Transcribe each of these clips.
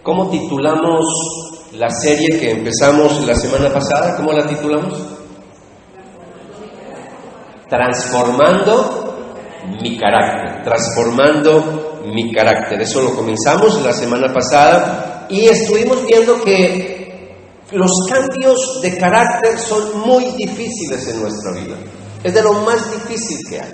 ¿Cómo titulamos la serie que empezamos la semana pasada? ¿Cómo la titulamos? Transformando mi carácter. Transformando mi carácter. Eso lo comenzamos la semana pasada y estuvimos viendo que los cambios de carácter son muy difíciles en nuestra vida. Es de lo más difícil que hay.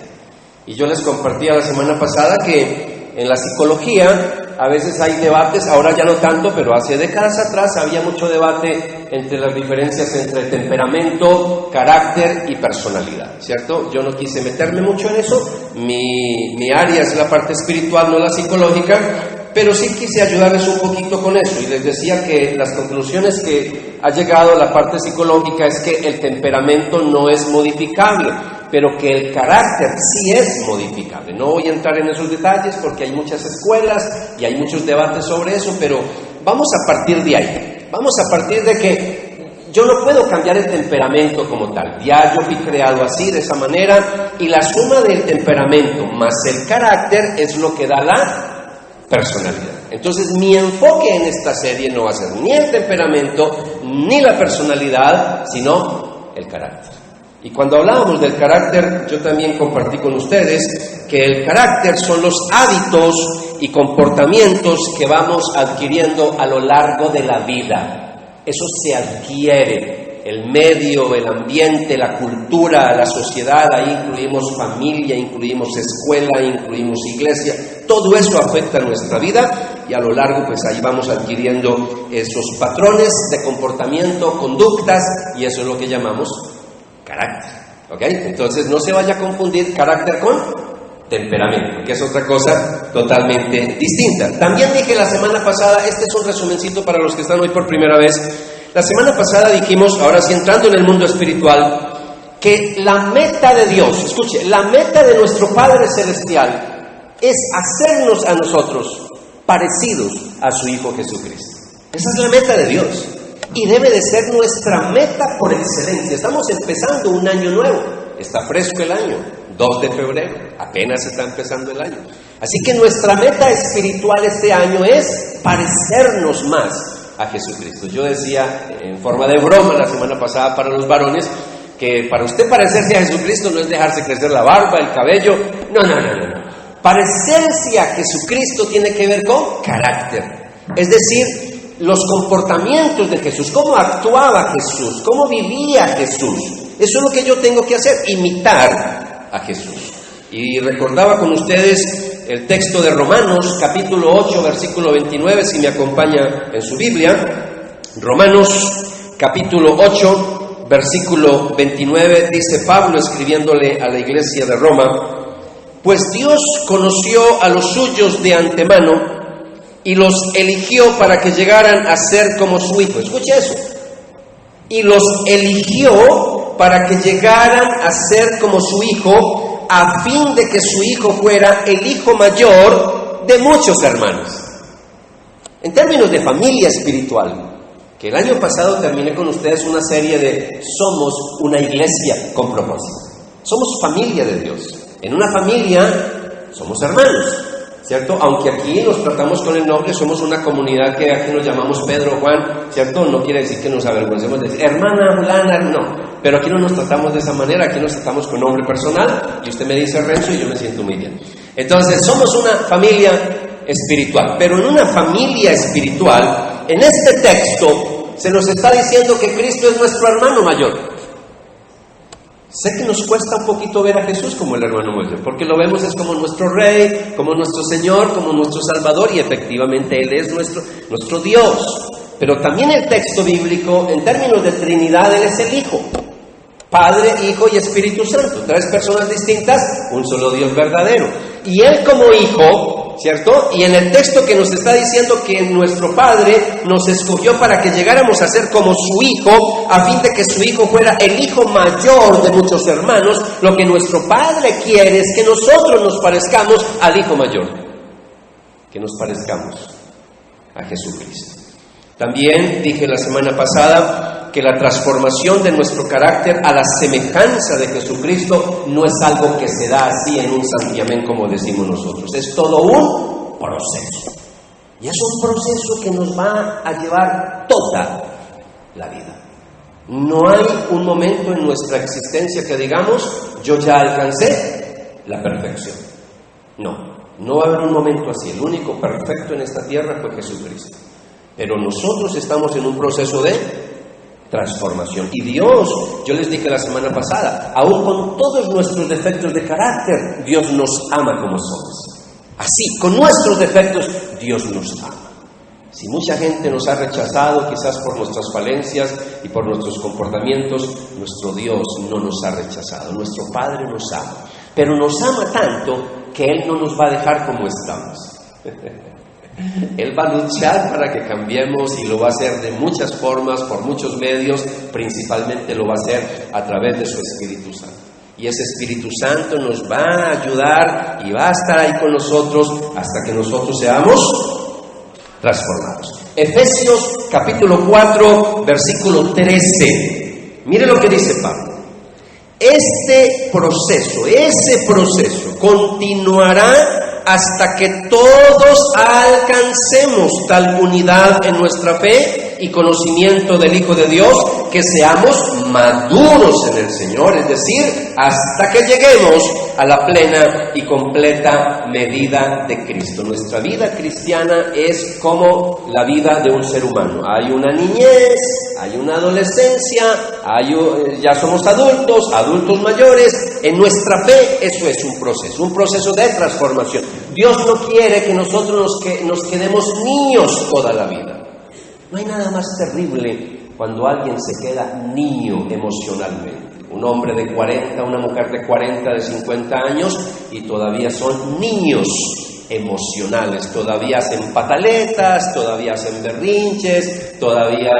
Y yo les compartía la semana pasada que en la psicología a veces hay debates, ahora ya no tanto, pero hace décadas atrás había mucho debate entre las diferencias entre temperamento, carácter y personalidad, ¿cierto? Yo no quise meterme mucho en eso, mi área es la parte espiritual, no la psicológica, pero sí quise ayudarles un poquito con eso y les decía que las conclusiones que ha llegado la parte psicológica es que el temperamento no es modificable, pero que el carácter sí es modificable. No voy a entrar en esos detalles porque hay muchas escuelas y hay muchos debates sobre eso, pero vamos a partir de ahí. Vamos a partir de que yo no puedo cambiar el temperamento como tal. Ya yo fui creado así, de esa manera, y la suma del temperamento más el carácter es lo que da la personalidad. Entonces mi enfoque en esta serie no va a ser ni el temperamento ni la personalidad, sino el carácter. Y cuando hablábamos del carácter, yo también compartí con ustedes que el carácter son los hábitos y comportamientos que vamos adquiriendo a lo largo de la vida. Eso se adquiere. El medio, el ambiente, la cultura, la sociedad, ahí incluimos familia, incluimos escuela, incluimos iglesia. Todo eso afecta a nuestra vida y a lo largo pues ahí vamos adquiriendo esos patrones de comportamiento, conductas, y eso es lo que llamamos carácter, ¿ok? Entonces no se vaya a confundir carácter con temperamento, que es otra cosa totalmente distinta. También dije la semana pasada, este es un resumencito para los que están hoy por primera vez. La semana pasada dijimos, ahora sí entrando en el mundo espiritual, que la meta de Dios, escuche, la meta de nuestro Padre Celestial es hacernos a nosotros parecidos a su Hijo Jesucristo. Esa es la meta de Dios. Y debe de ser nuestra meta por excelencia. Estamos empezando un año nuevo. Está fresco el año, 2 de febrero. Apenas está empezando el año. Así que nuestra meta espiritual este año es parecernos más a Jesucristo. Yo decía en forma de broma la semana pasada para los varones que para usted parecerse a Jesucristo no es dejarse crecer la barba, el cabello. No. Parecerse a Jesucristo tiene que ver con carácter. Es decir, los comportamientos de Jesús, cómo actuaba Jesús, cómo vivía Jesús. Eso es lo que yo tengo que hacer, imitar a Jesús. Y recordaba con ustedes el texto de Romanos, capítulo 8, versículo 29, si me acompaña en su Biblia. Romanos, capítulo 8, versículo 29, dice Pablo escribiéndole a la iglesia de Roma: pues Dios conoció a los suyos de antemano y los eligió para que llegaran a ser como su Hijo. Escuche eso. Y los eligió para que llegaran a ser como su Hijo, a fin de que su Hijo fuera el hijo mayor de muchos hermanos. En términos de familia espiritual, que el año pasado terminé con ustedes una serie de Somos una iglesia con propósito. Somos familia de Dios. En una familia somos hermanos, ¿cierto? Aunque aquí nos tratamos con el nombre, somos una comunidad que aquí nos llamamos Pedro, Juan, ¿cierto? No quiere decir que nos avergoncemos de decir hermana, fulana, no. Pero aquí no nos tratamos de esa manera, aquí nos tratamos con nombre personal, y usted me dice Renzo y yo me siento muy bien. Entonces, somos una familia espiritual, pero en una familia espiritual, en este texto, se nos está diciendo que Cristo es nuestro hermano mayor. Sé que nos cuesta un poquito ver a Jesús como el hermano mayor, porque lo vemos es como nuestro Rey, como nuestro Señor, como nuestro Salvador, y efectivamente Él es nuestro Dios. Pero también el texto bíblico, en términos de Trinidad, Él es el Hijo. Padre, Hijo y Espíritu Santo, 3 personas distintas, un solo Dios verdadero. Y Él como Hijo, ¿cierto? Y en el texto que nos está diciendo que nuestro Padre nos escogió para que llegáramos a ser como su Hijo, a fin de que su Hijo fuera el hijo mayor de muchos hermanos, lo que nuestro Padre quiere es que nosotros nos parezcamos al Hijo mayor, que nos parezcamos a Jesucristo. También dije la semana pasada que la transformación de nuestro carácter a la semejanza de Jesucristo no es algo que se da así en un santiamén como decimos nosotros, es todo un proceso. Y es un proceso que nos va a llevar toda la vida. No hay un momento en nuestra existencia que digamos, yo ya alcancé la perfección. No va a haber un momento así. El único perfecto en esta tierra fue Jesucristo. Pero nosotros estamos en un proceso de transformación. Y Dios, yo les dije la semana pasada, aún con todos nuestros defectos de carácter, Dios nos ama como somos. Así, con nuestros defectos, Dios nos ama. Si mucha gente nos ha rechazado, quizás por nuestras falencias y por nuestros comportamientos, nuestro Dios no nos ha rechazado. Nuestro Padre nos ama. Pero nos ama tanto que Él no nos va a dejar como estamos. Él va a luchar para que cambiemos y lo va a hacer de muchas formas, por muchos medios, principalmente lo va a hacer a través de su Espíritu Santo. Y ese Espíritu Santo nos va a ayudar y va a estar ahí con nosotros hasta que nosotros seamos transformados. Efesios capítulo 4, versículo 13. Mire lo que dice Pablo. Ese proceso continuará hasta que todos alcancemos tal unidad en nuestra fe y conocimiento del Hijo de Dios, que seamos maduros en el Señor, es decir, hasta que lleguemos a la plena y completa medida de Cristo. Nuestra vida cristiana es como la vida de un ser humano. Hay una niñez, hay una adolescencia, ya somos adultos mayores. En nuestra fe eso es un proceso de transformación. Dios no quiere que nosotros nos quedemos niños toda la vida. No hay nada más terrible cuando alguien se queda niño emocionalmente. Un hombre de 40, una mujer de 40, de 50 años y todavía son niños emocionales. Todavía hacen pataletas, todavía hacen berrinches, todavía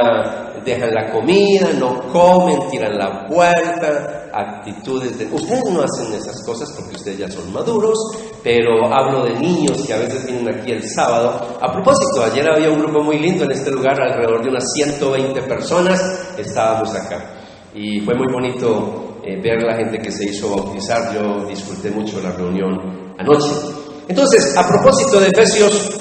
dejan la comida, no comen, tiran la puerta, actitudes de... Ustedes no hacen esas cosas porque ustedes ya son maduros, pero hablo de niños que a veces vienen aquí el sábado. A propósito, ayer había un grupo muy lindo en este lugar, alrededor de unas 120 personas, estábamos acá. Y fue muy bonito ver la gente que se hizo bautizar. Yo disfruté mucho la reunión anoche. Entonces, a propósito de Efesios,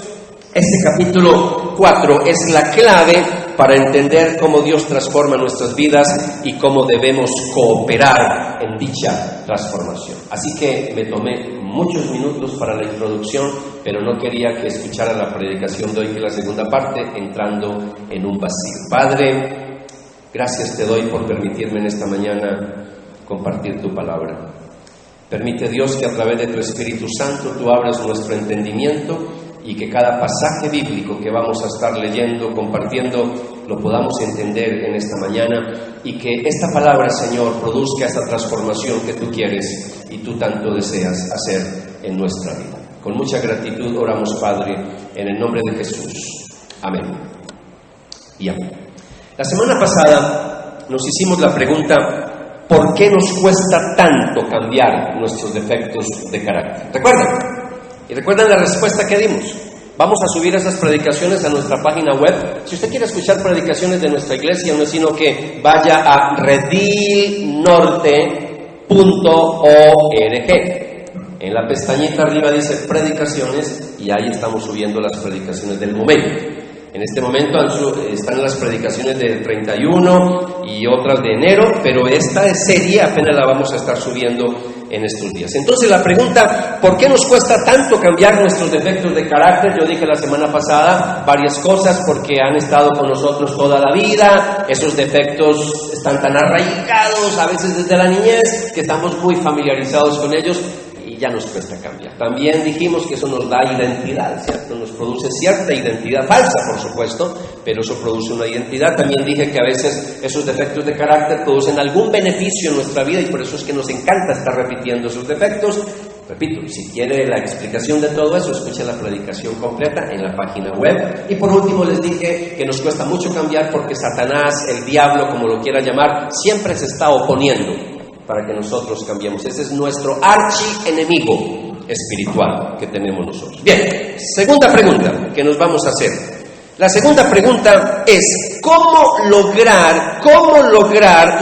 este capítulo 4 es la clave para entender cómo Dios transforma nuestras vidas y cómo debemos cooperar en dicha transformación. Así que me tomé muchos minutos para la introducción, pero no quería que escuchara la predicación de hoy, que es la segunda parte, entrando en un vacío. Padre, gracias te doy por permitirme en esta mañana compartir tu palabra. Permite, Dios, que a través de tu Espíritu Santo tú abras nuestro entendimiento y que cada pasaje bíblico que vamos a estar leyendo, compartiendo, lo podamos entender en esta mañana y que esta palabra, Señor, produzca esa transformación que tú quieres y tú tanto deseas hacer en nuestra vida. Con mucha gratitud oramos, Padre, en el nombre de Jesús. Amén. Y amén. La semana pasada nos hicimos la pregunta: ¿por qué nos cuesta tanto cambiar nuestros defectos de carácter? ¿Recuerdan? Y recuerdan la respuesta que dimos. Vamos a subir esas predicaciones a nuestra página web. Si usted quiere escuchar predicaciones de nuestra iglesia, no es sino que vaya a redilnorte.org. En la pestañita arriba dice predicaciones y ahí estamos subiendo las predicaciones del momento. En este momento están las predicaciones del 31 y otras de enero, pero esta serie apenas la vamos a estar subiendo en estos días. Entonces la pregunta: ¿por qué nos cuesta tanto cambiar nuestros defectos de carácter? Yo dije la semana pasada varias cosas: porque han estado con nosotros toda la vida, esos defectos están tan arraigados, a veces desde la niñez, que estamos muy familiarizados con ellos y ya nos cuesta cambiar. También dijimos que eso nos da identidad, ¿cierto? Nos produce cierta identidad, falsa por supuesto, pero eso produce una identidad. También dije que a veces esos defectos de carácter producen algún beneficio en nuestra vida y por eso es que nos encanta estar repitiendo esos defectos. Repito, si quiere la explicación de todo eso, escuche la predicación completa en la página web. Y por último les dije que nos cuesta mucho cambiar porque Satanás, el diablo, como lo quiera llamar, siempre se está oponiendo para que nosotros cambiemos. Ese es nuestro archienemigo espiritual que tenemos nosotros. Bien, segunda pregunta que nos vamos a hacer. La segunda pregunta es: ¿cómo lograr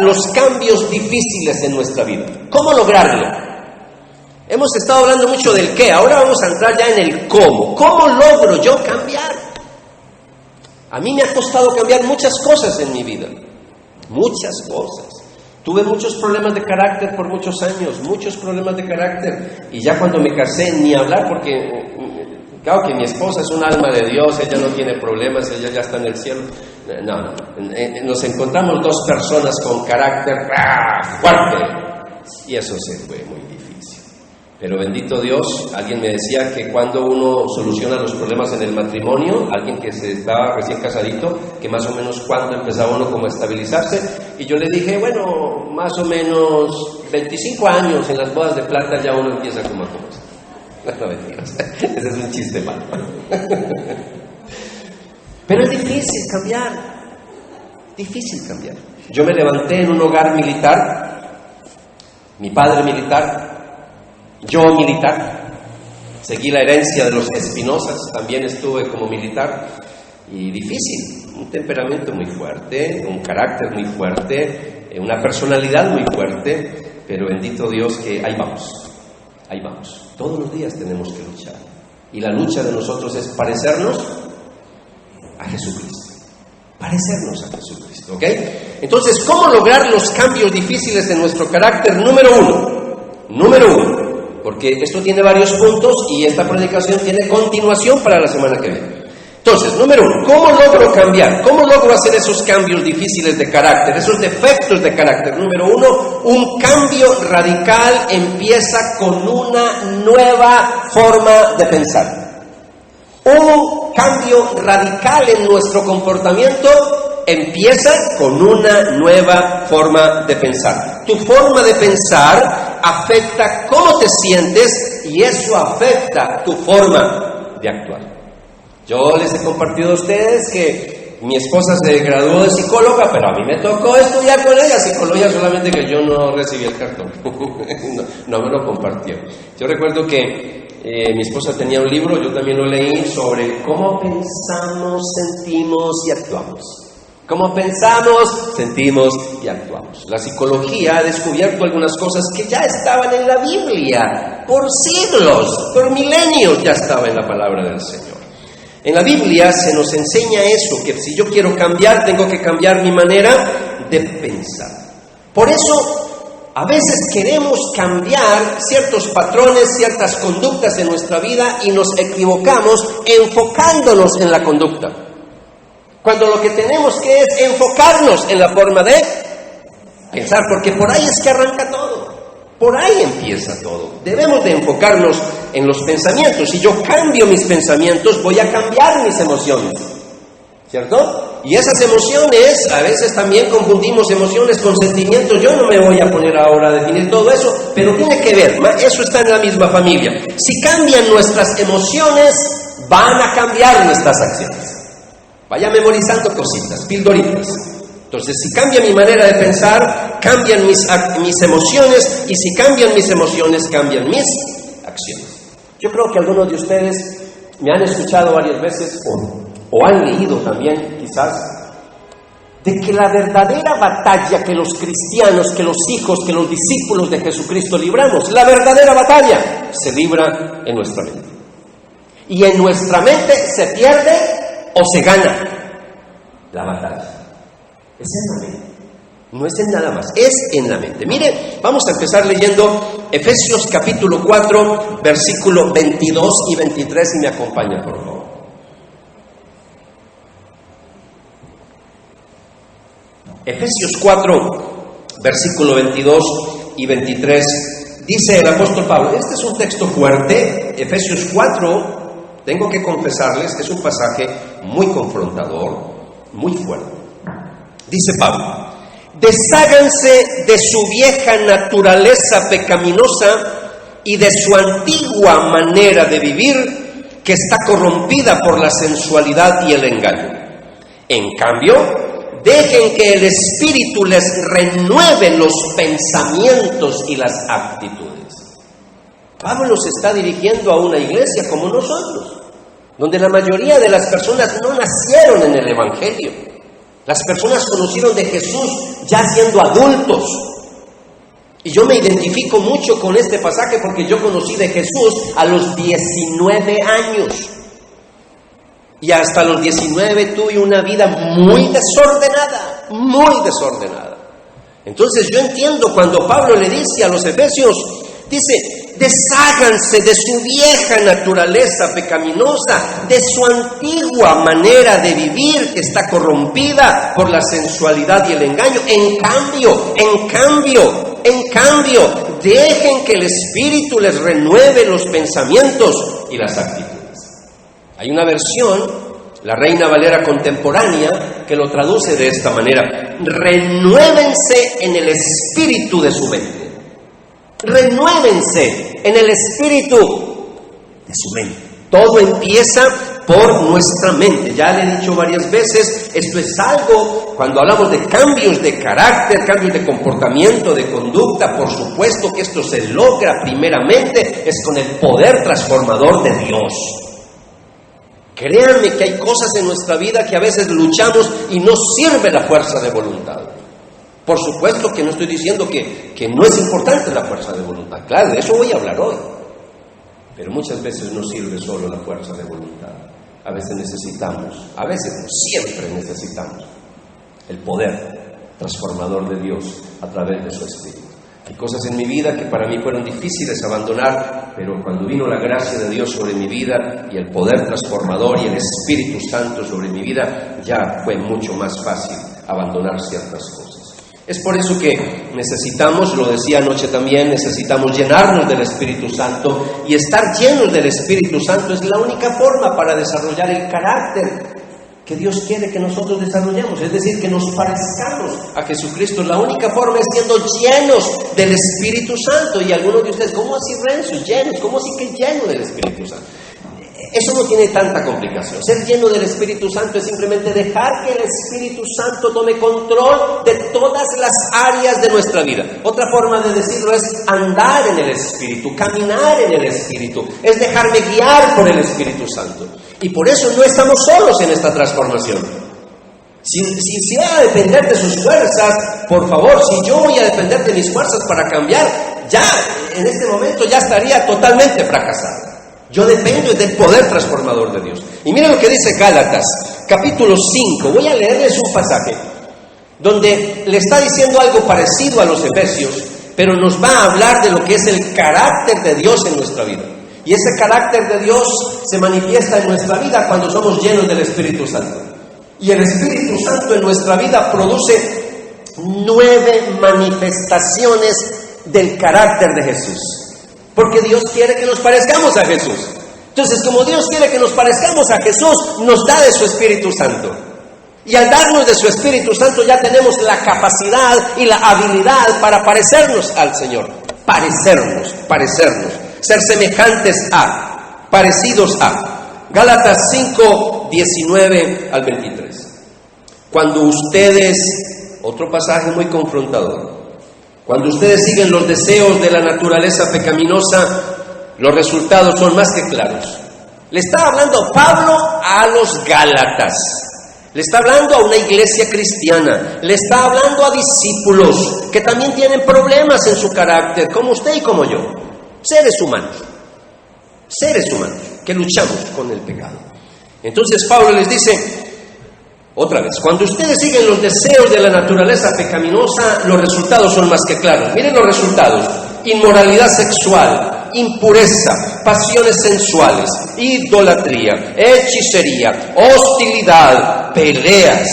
los cambios difíciles en nuestra vida? ¿Cómo lograrlo? Hemos estado hablando mucho del qué, ahora vamos a entrar ya en el cómo. ¿Cómo logro yo cambiar? A mí me ha costado cambiar muchas cosas en mi vida, muchas cosas. Tuve muchos problemas de carácter por muchos años, muchos problemas de carácter. Y ya cuando me casé, ni hablar, porque claro que mi esposa es un alma de Dios, ella no tiene problemas, ella ya está en el cielo. No, nos encontramos dos personas con carácter fuerte. Y eso se fue muy difícil. Pero bendito Dios, alguien me decía que cuando uno soluciona los problemas en el matrimonio, alguien que se estaba recién casadito, que más o menos cuando empezaba uno como a estabilizarse, y yo le dije, bueno, más o menos 25 años en las bodas de plata ya uno empieza como a comer. No mentiras, ese es un chiste malo. Pero es difícil cambiar. Yo me levanté en un hogar militar, mi padre militar, yo militar, seguí la herencia de los Espinosas, también estuve como militar, y difícil, un temperamento muy fuerte, un carácter muy fuerte, una personalidad muy fuerte, pero bendito Dios que ahí vamos, todos los días tenemos que luchar, y la lucha de nosotros es parecernos a Jesucristo, ¿ok? Entonces, ¿cómo lograr los cambios difíciles de nuestro carácter? Número uno, porque esto tiene varios puntos y esta predicación tiene continuación para la semana que viene. Entonces, número uno, ¿cómo logro cambiar? ¿Cómo logro hacer esos cambios difíciles de carácter, esos defectos de carácter? Número uno, un cambio radical empieza con una nueva forma de pensar. Un cambio radical en nuestro comportamiento empieza con una nueva forma de pensar. Tu forma de pensar afecta cómo te sientes y eso afecta tu forma de actuar. Yo les he compartido a ustedes que mi esposa se graduó de psicóloga, pero a mí me tocó estudiar con ella psicología, solamente que yo no recibí el cartón, no me lo compartió. Yo recuerdo que mi esposa tenía un libro, yo también lo leí, sobre cómo pensamos, sentimos y actuamos. Cómo pensamos, sentimos y actuamos. La psicología ha descubierto algunas cosas que ya estaban en la Biblia, por siglos, por milenios ya estaba en la palabra del Señor. En la Biblia se nos enseña eso, que si yo quiero cambiar, tengo que cambiar mi manera de pensar. Por eso, a veces queremos cambiar ciertos patrones, ciertas conductas en nuestra vida y nos equivocamos enfocándonos en la conducta. Cuando lo que tenemos que es enfocarnos en la forma de pensar, porque por ahí es que arranca todo, por ahí empieza todo. Debemos de enfocarnos en los pensamientos. Si yo cambio mis pensamientos, voy a cambiar mis emociones, ¿cierto? Y esas emociones, a veces también confundimos emociones con sentimientos. Yo no me voy a poner ahora a definir todo eso, pero tiene que ver, eso está en la misma familia. Si cambian nuestras emociones, van a cambiar nuestras acciones. Vaya memorizando cositas, pildoritas. Entonces, si cambia mi manera de pensar, cambian mis emociones, y si cambian mis emociones, cambian mis acciones. Yo creo que algunos de ustedes me han escuchado varias veces, o han leído también, quizás, de que la verdadera batalla que los cristianos, que los hijos, que los discípulos de Jesucristo libramos, la verdadera batalla se libra en nuestra mente. Y en nuestra mente se pierde o se gana la batalla. Es en la mente, no es en nada más, es en la mente. Mire, vamos a empezar leyendo Efesios capítulo 4, versículo 22 y 23, y me acompaña, por favor. Efesios 4, versículo 22 y 23, dice el apóstol Pablo. Este es un texto fuerte. Efesios 4, tengo que confesarles, es un pasaje muy confrontador, muy fuerte. Dice Pablo: desháganse de su vieja naturaleza pecaminosa y de su antigua manera de vivir, que está corrompida por la sensualidad y el engaño. En cambio, dejen que el Espíritu les renueve los pensamientos y las actitudes. Pablo se está dirigiendo a una iglesia como nosotros, donde la mayoría de las personas no nacieron en el Evangelio. Las personas conocieron de Jesús ya siendo adultos. Y yo me identifico mucho con este pasaje porque yo conocí de Jesús a los 19 años. Y hasta los 19 tuve una vida muy desordenada, muy desordenada. Entonces yo entiendo cuando Pablo le dice a los efesios, dice, desháganse de su vieja naturaleza pecaminosa, de su antigua manera de vivir que está corrompida por la sensualidad y el engaño. En cambio, dejen que el Espíritu les renueve los pensamientos y las actitudes. Hay una versión, la Reina Valera contemporánea, que lo traduce de esta manera: renuévense en el espíritu de su mente. Renuévense en el espíritu de su mente. Todo empieza por nuestra mente. Ya le he dicho varias veces, esto es algo, cuando hablamos de cambios de carácter, cambios de comportamiento, de conducta, por supuesto que esto se logra primeramente es con el poder transformador de Dios. Créanme que hay cosas en nuestra vida que a veces luchamos y no sirve la fuerza de voluntad. Por supuesto que no estoy diciendo que no es importante la fuerza de voluntad. Claro, de eso voy a hablar hoy. Pero muchas veces no sirve solo la fuerza de voluntad. A veces necesitamos, a veces no, siempre necesitamos el poder transformador de Dios a través de su Espíritu. Hay cosas en mi vida que para mí fueron difíciles abandonar, pero cuando vino la gracia de Dios sobre mi vida y el poder transformador y el Espíritu Santo sobre mi vida, ya fue mucho más fácil abandonar ciertas cosas. Es por eso que necesitamos, lo decía anoche también, necesitamos llenarnos del Espíritu Santo, y estar llenos del Espíritu Santo es la única forma para desarrollar el carácter que Dios quiere que nosotros desarrollemos, es decir, que nos parezcamos a Jesucristo. La única forma es siendo llenos del Espíritu Santo. Y algunos de ustedes, ¿cómo así, Renzo? ¿Llenos? ¿Cómo así que lleno del Espíritu Santo? Eso no tiene tanta complicación. Ser lleno del Espíritu Santo es simplemente dejar que el Espíritu Santo tome control de todas las áreas de nuestra vida. Otra forma de decirlo es andar en el Espíritu, caminar en el Espíritu, es dejarme guiar por el Espíritu Santo. Y por eso no estamos solos en esta transformación. Si va a depender de sus fuerzas, por favor, si yo voy a depender de mis fuerzas para cambiar, ya en este momento ya estaría totalmente fracasado. Yo dependo del poder transformador de Dios. Y miren lo que dice Gálatas, capítulo 5. Voy a leerles un pasaje donde le está diciendo algo parecido a los Efesios, pero nos va a hablar de lo que es el carácter de Dios en nuestra vida. Y ese carácter de Dios se manifiesta en nuestra vida cuando somos llenos del Espíritu Santo. Y el Espíritu Santo en nuestra vida produce 9 manifestaciones del carácter de Jesús. Porque Dios quiere que nos parezcamos a Jesús. Entonces, como Dios quiere que nos parezcamos a Jesús, nos da de su Espíritu Santo. Y al darnos de su Espíritu Santo ya tenemos la capacidad y la habilidad para parecernos al Señor. Parecernos. Ser semejantes a, parecidos a. Gálatas 5, 19 al 23. Cuando ustedes, otro pasaje muy confrontador, cuando ustedes siguen los deseos de la naturaleza pecaminosa, los resultados son más que claros. Le está hablando Pablo a los Gálatas, le está hablando a una iglesia cristiana, le está hablando a discípulos que también tienen problemas en su carácter, como usted y como yo, seres humanos, que luchamos con el pecado. Entonces Pablo les dice, otra vez, cuando ustedes siguen los deseos de la naturaleza pecaminosa, los resultados son más que claros. Miren los resultados: inmoralidad sexual, impureza, pasiones sensuales, idolatría, hechicería, hostilidad, peleas,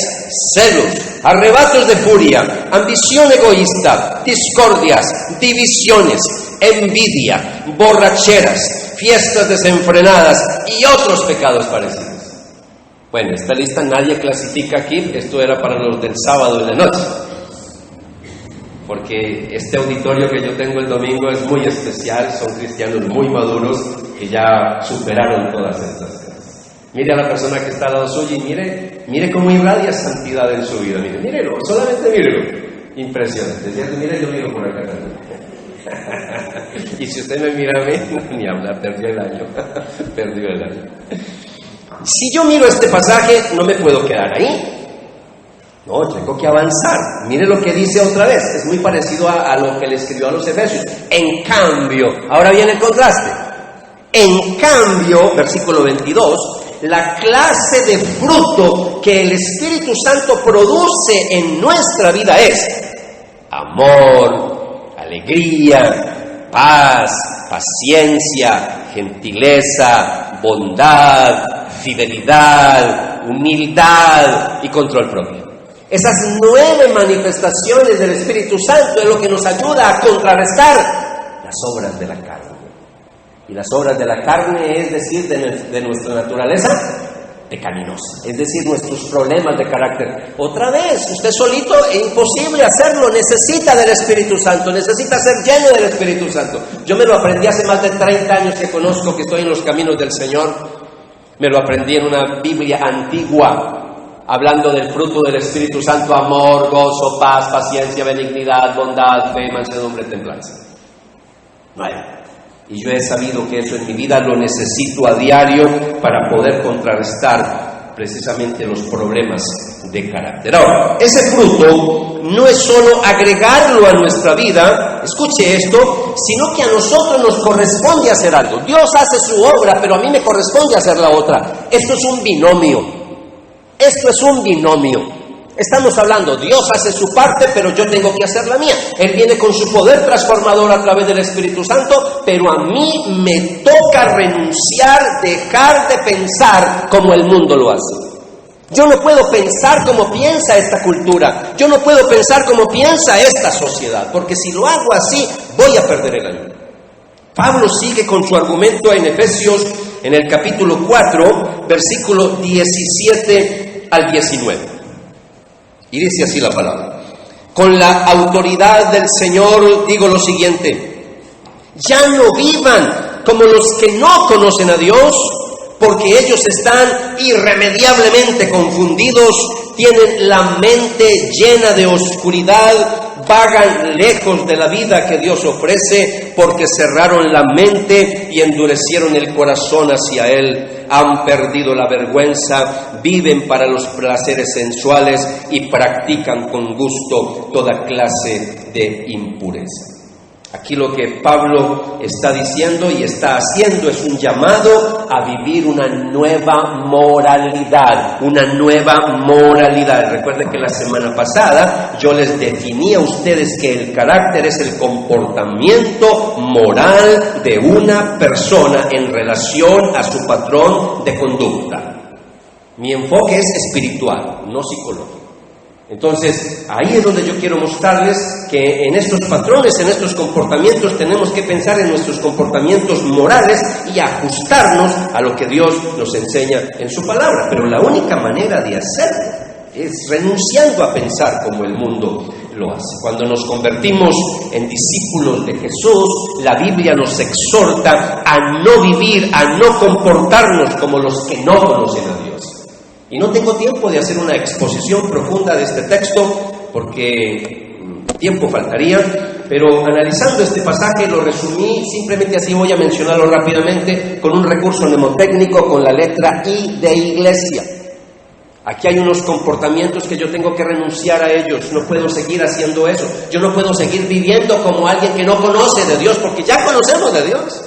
celos, arrebatos de furia, ambición egoísta, discordias, divisiones, envidia, borracheras, fiestas desenfrenadas y otros pecados parecidos. Bueno, esta lista nadie clasifica aquí, esto era para los del sábado en la noche, porque este auditorio que yo tengo el domingo es muy especial, son cristianos muy maduros que ya superaron todas estas cosas. Mire a la persona que está al lado suyo y mire cómo irradia santidad en su vida, mírelo, solamente mírelo, impresionante, ¿cierto? Mire, yo miro por acá también. Y si usted me mira a mí, no, ni hablar, perdió el año. Si yo miro este pasaje, no me puedo quedar ahí. No, tengo que avanzar. Mire lo que dice otra vez. Es muy parecido a lo que le escribió a los Efesios. En cambio, ahora viene el contraste. En cambio, versículo 22, la clase de fruto que el Espíritu Santo produce en nuestra vida es amor, alegría, paz, paciencia, gentileza, bondad, fidelidad, humildad y control propio. Esas 9 manifestaciones del Espíritu Santo es lo que nos ayuda a contrarrestar las obras de la carne. Y las obras de la carne, es decir, de nuestra naturaleza pecaminosa, es decir, nuestros problemas de carácter. Otra vez, usted solito es imposible hacerlo, necesita del Espíritu Santo, necesita ser lleno del Espíritu Santo. Yo me lo aprendí hace más de 30 años que conozco, que estoy en los caminos del Señor. Me lo aprendí en una Biblia antigua, hablando del fruto del Espíritu Santo: amor, gozo, paz, paciencia, benignidad, bondad, fe, mansedumbre, templanza. Y yo he sabido que eso en mi vida lo necesito a diario para poder contrarrestar precisamente los problemas de carácter. Ahora, ese fruto no es solo agregarlo a nuestra vida, escuche esto, sino que a nosotros nos corresponde hacer algo. Dios hace su obra, pero a mí me corresponde hacer la otra. Esto es un binomio. Esto es un binomio. Estamos hablando, Dios hace su parte, pero yo tengo que hacer la mía. Él viene con su poder transformador a través del Espíritu Santo, pero a mí me toca renunciar, dejar de pensar como el mundo lo hace. Yo no puedo pensar como piensa esta cultura, yo no puedo pensar como piensa esta sociedad, porque si lo hago así, voy a perder el ánimo. Pablo sigue con su argumento en Efesios, en el capítulo 4, versículo 17 al 19. Y dice así la palabra: con la autoridad del Señor digo lo siguiente: ya no vivan como los que no conocen a Dios, porque ellos están irremediablemente confundidos, tienen la mente llena de oscuridad, vagan lejos de la vida que Dios ofrece, porque cerraron la mente y endurecieron el corazón hacia Él. Han perdido la vergüenza, viven para los placeres sensuales y practican con gusto toda clase de impureza. Aquí lo que Pablo está diciendo y está haciendo es un llamado a vivir una nueva moralidad, una nueva moralidad. Recuerden que la semana pasada yo les definí a ustedes que el carácter es el comportamiento moral de una persona en relación a su patrón de conducta. Mi enfoque es espiritual, no psicológico. Entonces, ahí es donde yo quiero mostrarles que en estos patrones, en estos comportamientos, tenemos que pensar en nuestros comportamientos morales y ajustarnos a lo que Dios nos enseña en su palabra. Pero la única manera de hacerlo es renunciando a pensar como el mundo lo hace. Cuando nos convertimos en discípulos de Jesús, la Biblia nos exhorta a no vivir, a no comportarnos como los que no conocen a Dios. Y no tengo tiempo de hacer una exposición profunda de este texto, porque tiempo faltaría, pero analizando este pasaje lo resumí, simplemente así voy a mencionarlo rápidamente, con un recurso mnemotécnico, con la letra I de iglesia. Aquí hay unos comportamientos que yo tengo que renunciar a ellos, no puedo seguir haciendo eso, yo no puedo seguir viviendo como alguien que no conoce de Dios, porque ya conocemos de Dios.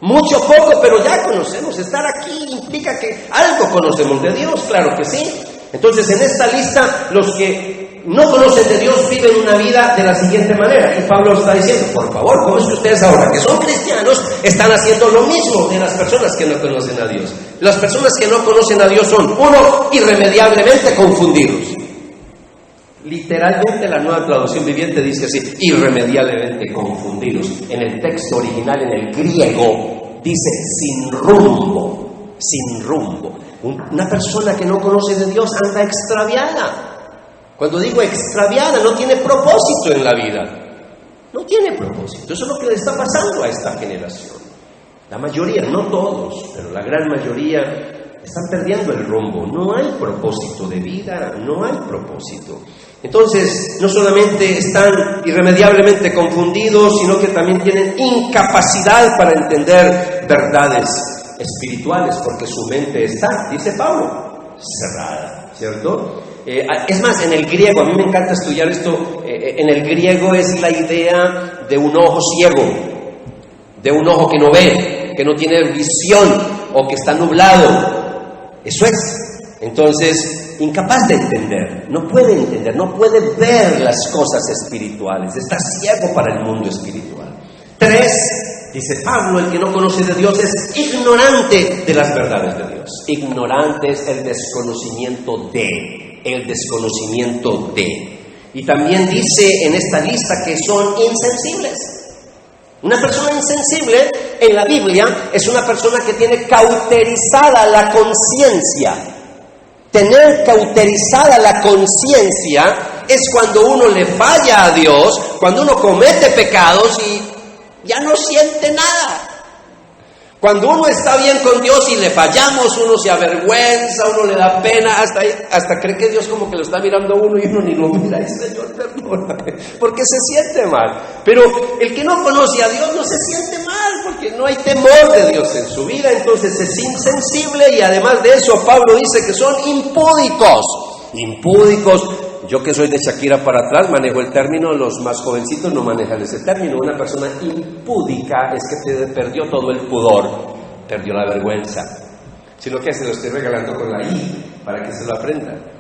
Mucho, poco, pero ya conocemos. Estar aquí implica que algo conocemos de Dios, claro que sí. Entonces, en esta lista, los que no conocen de Dios viven una vida de la siguiente manera. Y Pablo está diciendo, por favor, ¿cómo es que ustedes ahora que son cristianos están haciendo lo mismo de las personas que no conocen a Dios? Las personas que no conocen a Dios son, uno, irremediablemente confundidos. Literalmente la Nueva Traducción Viviente dice así, irremediablemente confundidos. En el texto original, en el griego, dice sin rumbo, sin rumbo. Una persona que no conoce de Dios anda extraviada. Cuando digo extraviada, no tiene propósito en la vida. No tiene propósito. Eso es lo que le está pasando a esta generación. La mayoría, no todos, pero la gran mayoría están perdiendo el rumbo. No hay propósito de vida, no hay propósito. Entonces, no solamente están irremediablemente confundidos, sino que también tienen incapacidad para entender verdades espirituales, porque su mente está, dice Pablo, cerrada, ¿cierto? Es más, en el griego, a mí me encanta estudiar esto, en el griego es la idea de un ojo ciego, de un ojo que no ve, que no tiene visión o que está nublado. Eso es. Entonces, incapaz de entender, no puede ver las cosas espirituales, está ciego para el mundo espiritual. 3, dice Pablo, el que no conoce de Dios es ignorante de las verdades de Dios. Ignorante es el desconocimiento de. Y también dice en esta lista que son insensibles. Una persona insensible en la Biblia es una persona que tiene cauterizada la conciencia. Tener cauterizada la conciencia es cuando uno le falla a Dios, cuando uno comete pecados y ya no siente nada. Cuando uno está bien con Dios y le fallamos, uno se avergüenza, uno le da pena, hasta cree que Dios como que lo está mirando a uno y uno ni lo mira. Ay, Señor, perdóname, porque se siente mal. Pero el que no conoce a Dios no se siente mal, porque no hay temor de Dios en su vida, entonces es insensible y además de eso Pablo dice que son impúdicos. Yo que soy de Shakira para atrás manejo el término, los más jovencitos no manejan ese término. Una persona impúdica es que perdió todo el pudor, perdió la vergüenza. Si lo que se lo estoy regalando con la I para que se lo aprendan.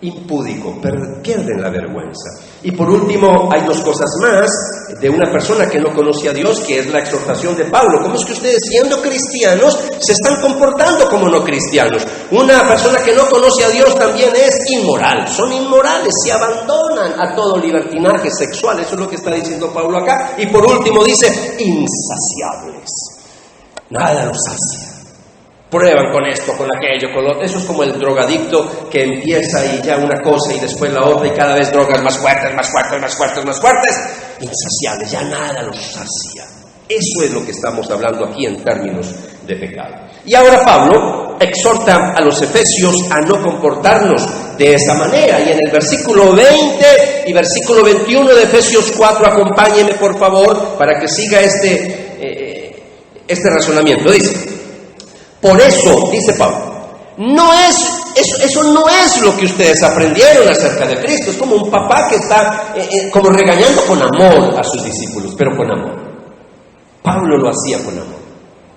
Impúdico, pierden la vergüenza. Y por último, hay 2 cosas más de una persona que no conoce a Dios, que es la exhortación de Pablo. ¿Cómo es que ustedes, siendo cristianos, se están comportando como no cristianos? Una persona que no conoce a Dios también es inmoral. Son inmorales, se abandonan a todo libertinaje sexual. Eso es lo que está diciendo Pablo acá. Y por último dice, insaciables. Nada los sacia. Prueban con esto, con aquello, con lo otro. Eso es como el drogadicto que empieza y ya una cosa y después la otra y cada vez drogas más fuertes. Insaciables, ya nada los sacia. Eso es lo que estamos hablando aquí en términos de pecado. Y ahora Pablo exhorta a los efesios a no comportarnos de esa manera. Y en el versículo 20 y versículo 21 de Efesios 4, acompáñeme por favor para que siga este razonamiento. Dice: por eso, dice Pablo, eso no es lo que ustedes aprendieron acerca de Cristo. Es como un papá que está como regañando con amor a sus discípulos, pero con amor. Pablo lo hacía con amor.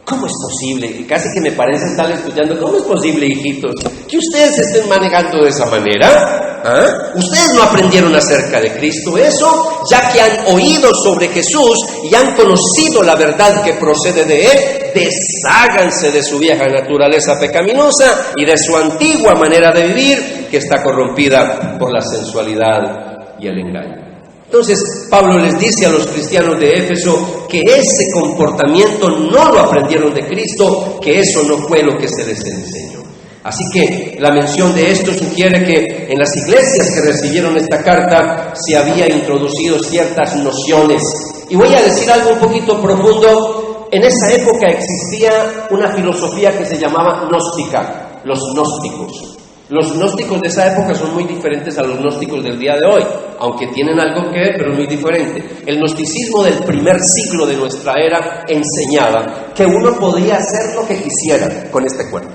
¿Cómo es posible? Y casi que me parece estar escuchando, ¿cómo es posible, hijitos, que ustedes se estén manejando de esa manera? ¿Ah? Ustedes no aprendieron acerca de Cristo eso, ya que han oído sobre Jesús y han conocido la verdad que procede de Él. Desháganse de su vieja naturaleza pecaminosa y de su antigua manera de vivir, que está corrompida por la sensualidad y el engaño. Entonces Pablo les dice a los cristianos de Éfeso que ese comportamiento no lo aprendieron de Cristo, que eso no fue lo que se les enseñó. Así que la mención de esto sugiere que en las iglesias que recibieron esta carta se había introducido ciertas nociones. Y voy a decir algo un poquito profundo. En esa época existía una filosofía que se llamaba gnóstica, los gnósticos. Los gnósticos de esa época son muy diferentes a los gnósticos del día de hoy, aunque tienen algo que ver, pero muy diferente. El gnosticismo del primer siglo de nuestra era enseñaba que uno podía hacer lo que quisiera con este cuerpo,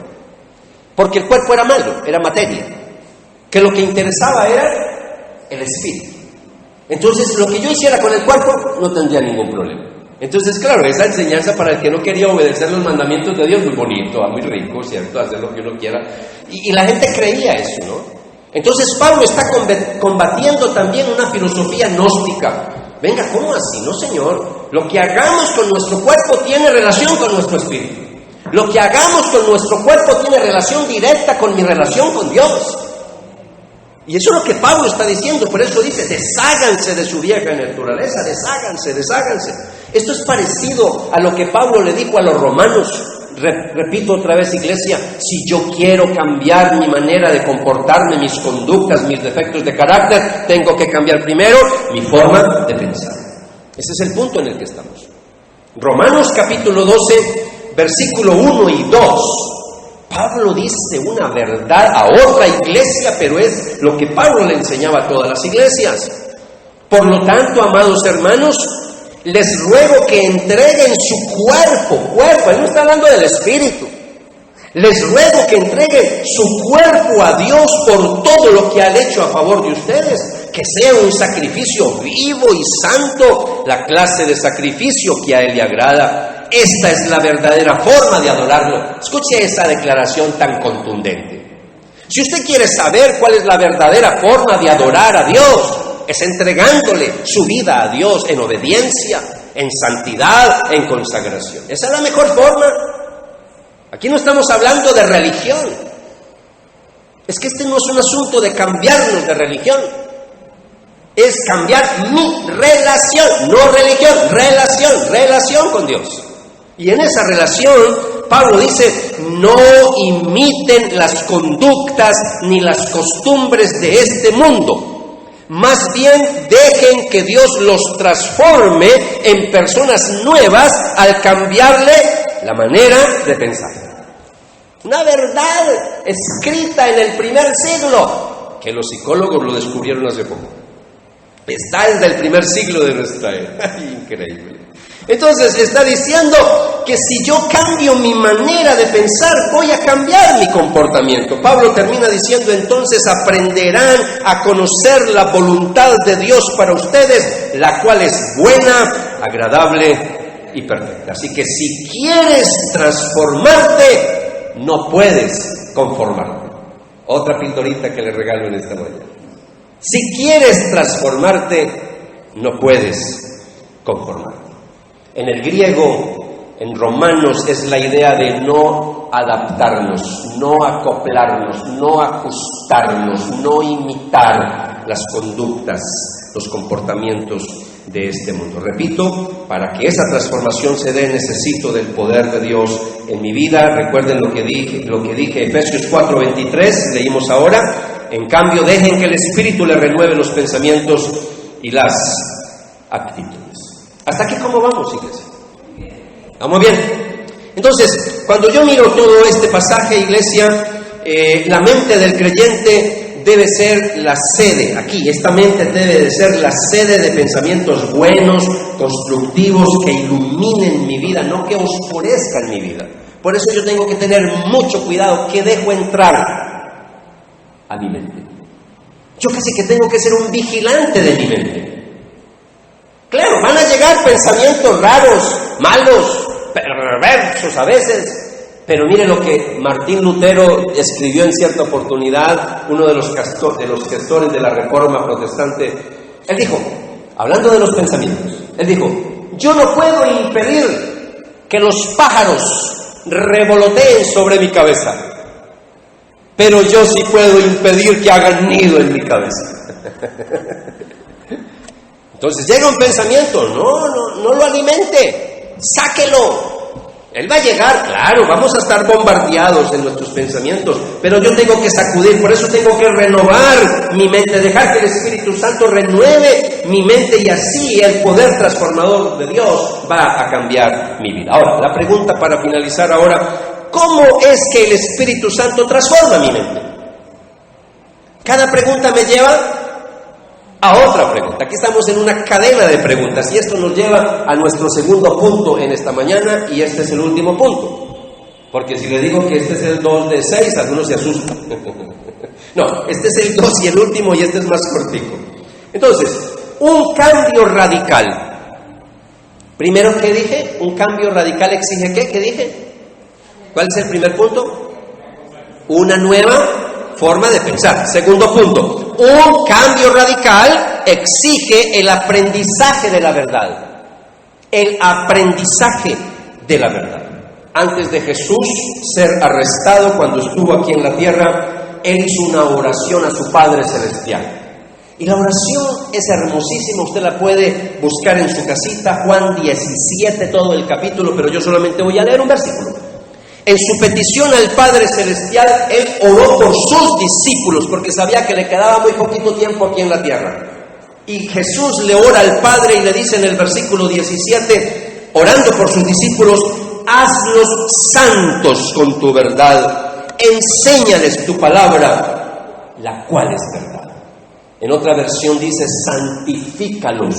porque el cuerpo era malo, era materia, que lo que interesaba era el espíritu. Entonces, lo que yo hiciera con el cuerpo no tendría ningún problema. Entonces, claro, esa enseñanza para el que no quería obedecer los mandamientos de Dios, muy bonito, muy rico, ¿cierto? Hacer lo que uno quiera. Y la gente creía eso, ¿no? Entonces, Pablo está combatiendo también una filosofía gnóstica. Venga, ¿cómo así? No, señor. Lo que hagamos con nuestro cuerpo tiene relación con nuestro espíritu. Lo que hagamos con nuestro cuerpo tiene relación directa con mi relación con Dios. Y eso es lo que Pablo está diciendo, por eso dice, desháganse de su vieja naturaleza, desháganse. Esto es parecido a lo que Pablo le dijo a los romanos. Repito otra vez, iglesia, si yo quiero cambiar mi manera de comportarme, mis conductas, mis defectos de carácter, tengo que cambiar primero mi forma de pensar. Ese es el punto en el que estamos. Romanos capítulo 12, versículo 1 y 2. Pablo dice una verdad a otra iglesia, pero es lo que Pablo le enseñaba a todas las iglesias. Por lo tanto, amados hermanos, les ruego que entreguen su cuerpo, él no está hablando del espíritu. Les ruego que entreguen su cuerpo a Dios por todo lo que han hecho a favor de ustedes, que sea un sacrificio vivo y santo, la clase de sacrificio que a Él le agrada. esta es la verdadera forma de adorarlo. Escuche esa declaración tan contundente. Si usted quiere saber cuál es la verdadera forma de adorar a Dios, es entregándole su vida a Dios en obediencia, en santidad, en consagración. Esa es la mejor forma. Aquí no estamos hablando de religión. Es que este no es un asunto de cambiarnos de religión. Es cambiar mi relación, no religión, relación con Dios. Y en esa relación, Pablo dice, no imiten las conductas ni las costumbres de este mundo. Más bien dejen que Dios los transforme en personas nuevas al cambiarle la manera de pensar. Una verdad escrita en el primer siglo, que los psicólogos lo descubrieron hace poco. Está desde el primer siglo de nuestra era. Increíble. Entonces está diciendo que si yo cambio mi manera de pensar, voy a cambiar mi comportamiento. Pablo termina diciendo, entonces aprenderán a conocer la voluntad de Dios para ustedes, la cual es buena, agradable y perfecta. Así que si quieres transformarte, no puedes conformarte. Otra pildorita que le regalo en esta mañana. Si quieres transformarte, no puedes conformarte. En el griego, en Romanos, es la idea de no adaptarnos, no acoplarnos, no ajustarnos, no imitar las conductas, los comportamientos de este mundo. Repito, para que esa transformación se dé, necesito del poder de Dios en mi vida. Recuerden lo que dije, Efesios 4:23, leímos ahora. En cambio, dejen que el Espíritu les renueve los pensamientos y las actitudes. ¿Hasta aquí cómo vamos, iglesia? ¿Vamos bien? Entonces, cuando yo miro todo este pasaje, iglesia, la mente del creyente debe ser la sede. Aquí, esta mente debe de ser la sede de pensamientos buenos, constructivos, que iluminen mi vida, no que oscurezcan mi vida. Por eso yo tengo que tener mucho cuidado que dejo entrar a mi mente. Yo casi que tengo que ser un vigilante de mi mente. Claro, van a llegar pensamientos raros, malos, perversos a veces, pero mire lo que Martín Lutero escribió en cierta oportunidad, uno de los gestores de la Reforma Protestante. Él dijo, hablando de los pensamientos, él dijo, yo no puedo impedir que los pájaros revoloteen sobre mi cabeza, pero yo sí puedo impedir que hagan nido en mi cabeza. Entonces llega un pensamiento, no lo alimente, sáquelo. Él va a llegar, claro, vamos a estar bombardeados en nuestros pensamientos, pero yo tengo que sacudir, por eso tengo que renovar mi mente, dejar que el Espíritu Santo renueve mi mente y así el poder transformador de Dios va a cambiar mi vida. Ahora, la pregunta para finalizar ahora, ¿cómo es que el Espíritu Santo transforma mi mente? Cada pregunta me lleva a otra pregunta. Aquí estamos en una cadena de preguntas y esto nos lleva a nuestro segundo punto en esta mañana y este es el último punto. Porque si le digo que este es el 2 de 6, algunos se asustan. No, este es el 2 y el último y este es más cortico. Entonces, un cambio radical. Primero, ¿qué dije? Un cambio radical exige ¿qué? ¿Qué dije? ¿Cuál es el primer punto? Una nueva forma de pensar. Segundo punto, un cambio radical exige el aprendizaje de la verdad. El aprendizaje de la verdad. Antes de Jesús ser arrestado, cuando estuvo aquí en la tierra, Él hizo una oración a su Padre Celestial. Y la oración es hermosísima, usted la puede buscar en su casita, Juan 17, todo el capítulo, pero yo solamente voy a leer un versículo. En su petición al Padre Celestial, Él oró por sus discípulos, porque sabía que le quedaba muy poquito tiempo aquí en la tierra. Y Jesús le ora al Padre y le dice en el versículo 17, orando por sus discípulos, hazlos santos con tu verdad, enséñales tu palabra, la cual es verdad. En otra versión dice, santifícalos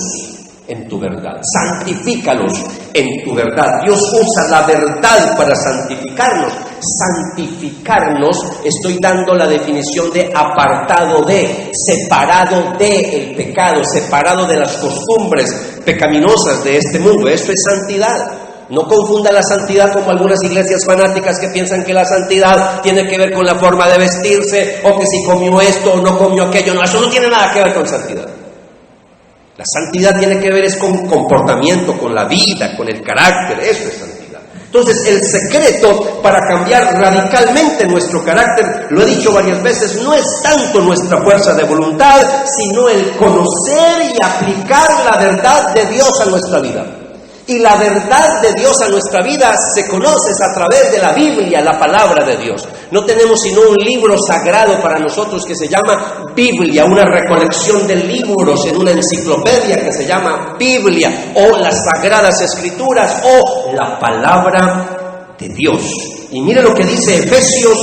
en tu verdad, santifícalos en tu verdad. Dios usa la verdad para santificarnos. Santificarnos, estoy dando la definición de apartado de, separado del pecado, separado de las costumbres pecaminosas de este mundo. Esto es santidad. No confunda la santidad como algunas iglesias fanáticas que piensan que la santidad tiene que ver con la forma de vestirse, o que si comió esto o no comió aquello. No, eso no tiene nada que ver con santidad. La santidad tiene que ver es con comportamiento, con la vida, con el carácter. Eso es santidad. Entonces, el secreto para cambiar radicalmente nuestro carácter, lo he dicho varias veces, no es tanto nuestra fuerza de voluntad, sino el conocer y aplicar la verdad de Dios a nuestra vida. Y la verdad de Dios a nuestra vida se conoce a través de la Biblia, la palabra de Dios. No tenemos sino un libro sagrado para nosotros que se llama Biblia, una recolección de libros en una enciclopedia que se llama Biblia, o las Sagradas Escrituras, o la palabra de Dios. Y mire lo que dice Efesios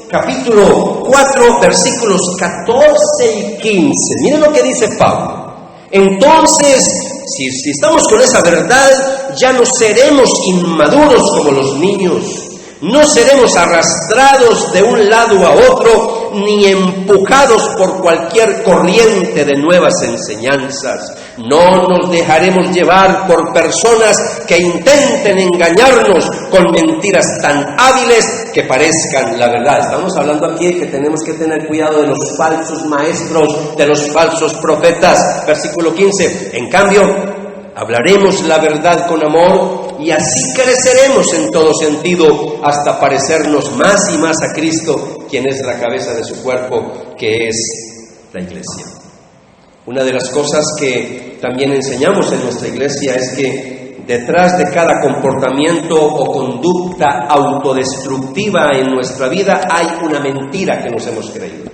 capítulo 4, versículos 14 y 15. Mire lo que dice Pablo. Entonces, si estamos con esa verdad, ya no seremos inmaduros como los niños, no seremos arrastrados de un lado a otro, ni empujados por cualquier corriente de nuevas enseñanzas. No nos dejaremos llevar por personas que intenten engañarnos con mentiras tan hábiles que parezcan la verdad. Estamos hablando aquí de que tenemos que tener cuidado de los falsos maestros, de los falsos profetas. Versículo 15. En cambio, hablaremos la verdad con amor y así creceremos en todo sentido hasta parecernos más y más a Cristo, quien es la cabeza de su cuerpo, que es la iglesia. Una de las cosas que también enseñamos en nuestra iglesia es que detrás de cada comportamiento o conducta autodestructiva en nuestra vida hay una mentira que nos hemos creído.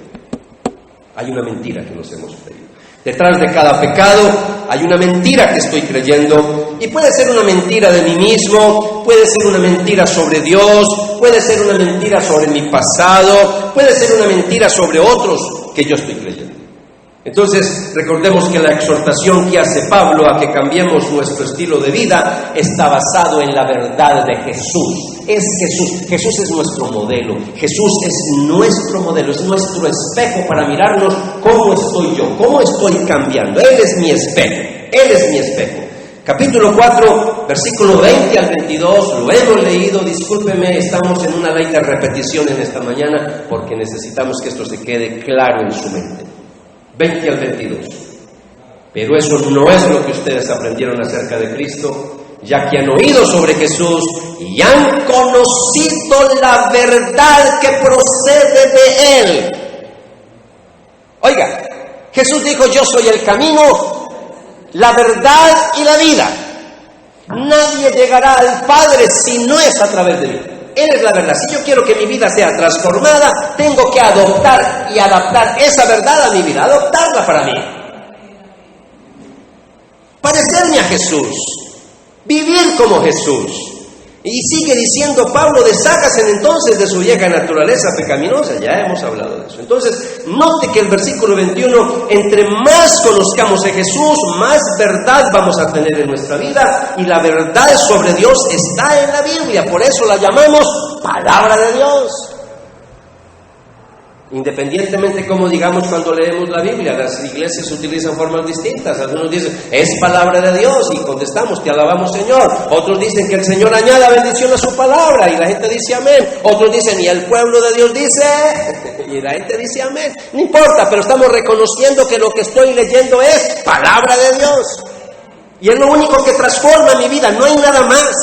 Hay una mentira que nos hemos creído. Detrás de cada pecado hay una mentira que estoy creyendo, y puede ser una mentira de mí mismo, puede ser una mentira sobre Dios, puede ser una mentira sobre mi pasado, puede ser una mentira sobre otros que yo estoy creyendo. Entonces, recordemos que la exhortación que hace Pablo a que cambiemos nuestro estilo de vida está basado en la verdad de Jesús. Es Jesús. Jesús es nuestro modelo. Jesús es nuestro modelo, es nuestro espejo para mirarnos cómo estoy yo, cómo estoy cambiando. Él es mi espejo. Él es mi espejo. Capítulo 4, versículo 20 al 22, lo hemos leído, discúlpeme, estamos en una ley de repetición en esta mañana porque necesitamos que esto se quede claro en su mente. 20 al 22. Pero eso no es lo que ustedes aprendieron acerca de Cristo, ya que han oído sobre Jesús y han conocido la verdad que procede de Él. Oiga, Jesús dijo: yo soy el camino, la verdad y la vida. Nadie llegará al Padre si no es a través de mí. Él es la verdad. Si yo quiero que mi vida sea transformada, tengo que adoptar y adaptar esa verdad a mi vida, adoptarla para mí. Parecerme a Jesús, vivir como Jesús. Y sigue diciendo Pablo: desháganse entonces de su vieja naturaleza pecaminosa. Ya hemos hablado de eso. Entonces, note que el versículo 21, entre más conozcamos a Jesús, más verdad vamos a tener en nuestra vida. Y la verdad sobre Dios está en la Biblia. Por eso la llamamos palabra de Dios. Independientemente como digamos cuando leemos la Biblia, las iglesias utilizan formas distintas. Algunos dicen: es palabra de Dios, y contestamos: te alabamos, Señor. Otros dicen que el Señor añada bendición a su palabra, y la gente dice amén. Otros dicen: y el pueblo de Dios dice, y la gente dice amén. No importa, pero estamos reconociendo que lo que estoy leyendo es palabra de Dios, y es lo único que transforma mi vida, no hay nada más.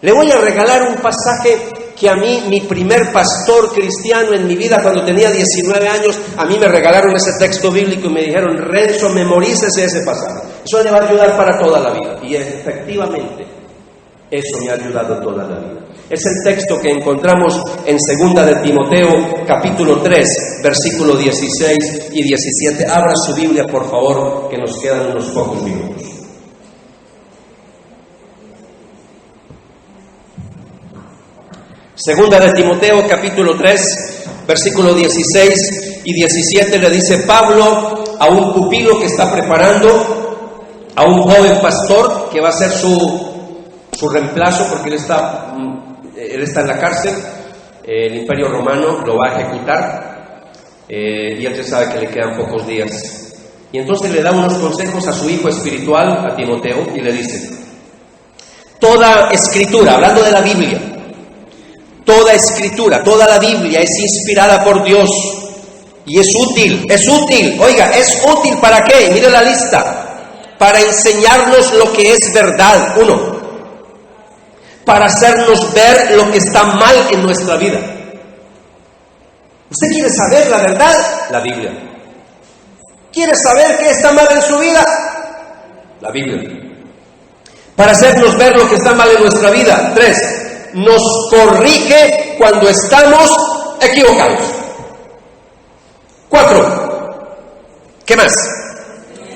Le voy a regalar un pasaje que a mí, mi primer pastor cristiano en mi vida, cuando tenía 19 años, a mí me regalaron ese texto bíblico y me dijeron: Renzo, memorícese ese pasaje. Eso le va a ayudar para toda la vida. Y efectivamente, eso me ha ayudado toda la vida. Es el texto que encontramos en 2 de Timoteo, capítulo 3, versículo 16 y 17. Abra su Biblia, por favor, que nos quedan unos pocos minutos. Segunda de Timoteo, capítulo 3, versículo 16 y 17, le dice Pablo a un pupilo que está preparando, a un joven pastor que va a ser su reemplazo, porque él está en la cárcel. El Imperio Romano lo va a ejecutar, y él ya sabe que le quedan pocos días. Y entonces le da unos consejos a su hijo espiritual, a Timoteo, y le dice: toda escritura, hablando de la Biblia, toda escritura, toda la Biblia es inspirada por Dios y es útil, oiga, ¿es útil para qué? Mire la lista: para enseñarnos lo que es verdad, 1, para hacernos ver lo que está mal en nuestra vida. ¿Usted quiere saber la verdad? La Biblia. ¿Quiere saber qué está mal en su vida? La Biblia. Para hacernos ver lo que está mal en nuestra vida. 3, nos corrige cuando estamos equivocados. 4, ¿qué más?